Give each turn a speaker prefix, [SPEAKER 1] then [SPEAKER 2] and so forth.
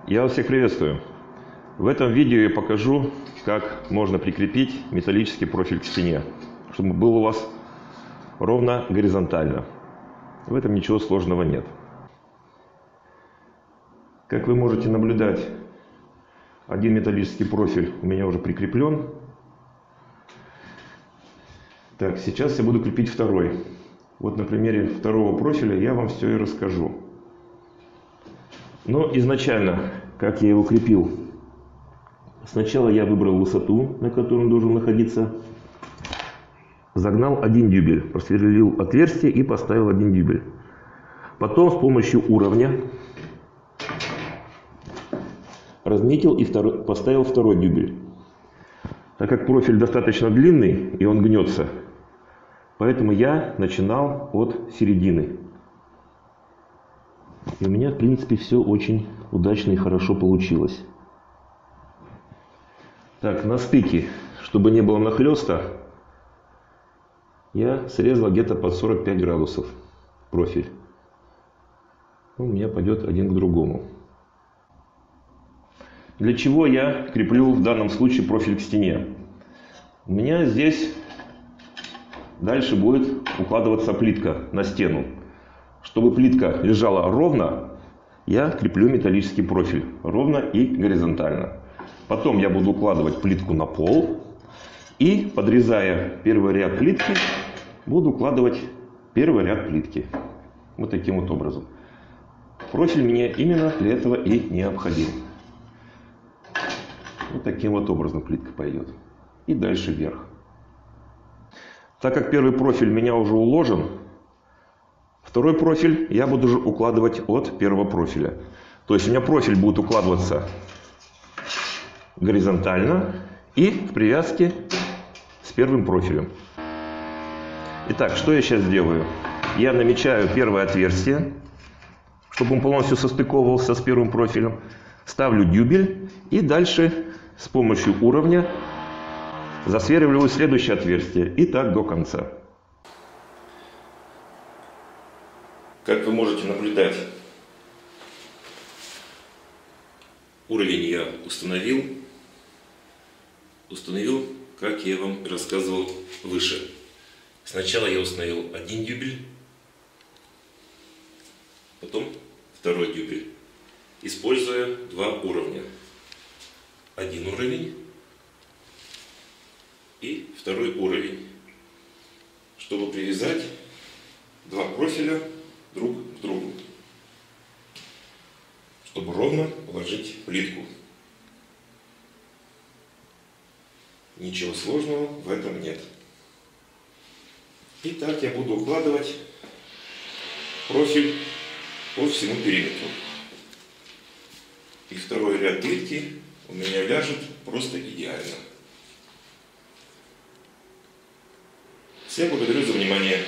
[SPEAKER 1] Я вас всех приветствую. В этом видео я покажу, как можно прикрепить металлический профиль к стене, чтобы был у вас ровно горизонтально. В этом ничего сложного нет. Как вы можете наблюдать, один металлический профиль у меня уже прикреплен. Так, сейчас я буду крепить второй. Вот на примере второго профиля я вам все и расскажу. Но изначально, как я его крепил. Сначала я выбрал высоту, на которой он должен находиться. Загнал один дюбель, просверлил отверстие и поставил один дюбель. Потом с помощью уровня разметил и поставил второй дюбель. Так как профиль достаточно длинный и он гнется, поэтому я начинал от середины. И у меня, в принципе, все очень удачно и хорошо получилось. Так, на стыке, чтобы не было нахлеста, я срезал где-то под 45 градусов профиль. У меня пойдет один к другому. Для чего я креплю в данном случае профиль к стене? У меня здесь дальше будет укладываться плитка на стену. Чтобы плитка лежала ровно, я креплю металлический профиль ровно и горизонтально. Потом я буду укладывать плитку на пол и, подрезая первый ряд плитки, буду укладывать первый ряд плитки. Вот таким вот образом. Профиль мне именно для этого и необходим. Вот таким вот образом плитка пойдет. И дальше вверх. Так как первый профиль у меня уже уложен, второй профиль я буду уже укладывать от первого профиля. То есть у меня профиль будет укладываться горизонтально и в привязке с первым профилем. Итак, что я сейчас делаю? Я намечаю первое отверстие, чтобы он полностью состыковывался с первым профилем. Ставлю дюбель и дальше с помощью уровня засверливаю следующее отверстие. И так до конца. Как вы можете наблюдать, уровень я установил, как я вам рассказывал выше. Сначала я установил один дюбель, потом второй дюбель, используя два уровня. Один уровень и второй уровень, чтобы привязать два профиля друг к другу, чтобы ровно положить плитку. Ничего сложного в этом нет. И так я буду укладывать профиль по всему периметру. И второй ряд плитки у меня ляжет просто идеально. Всем благодарю за внимание.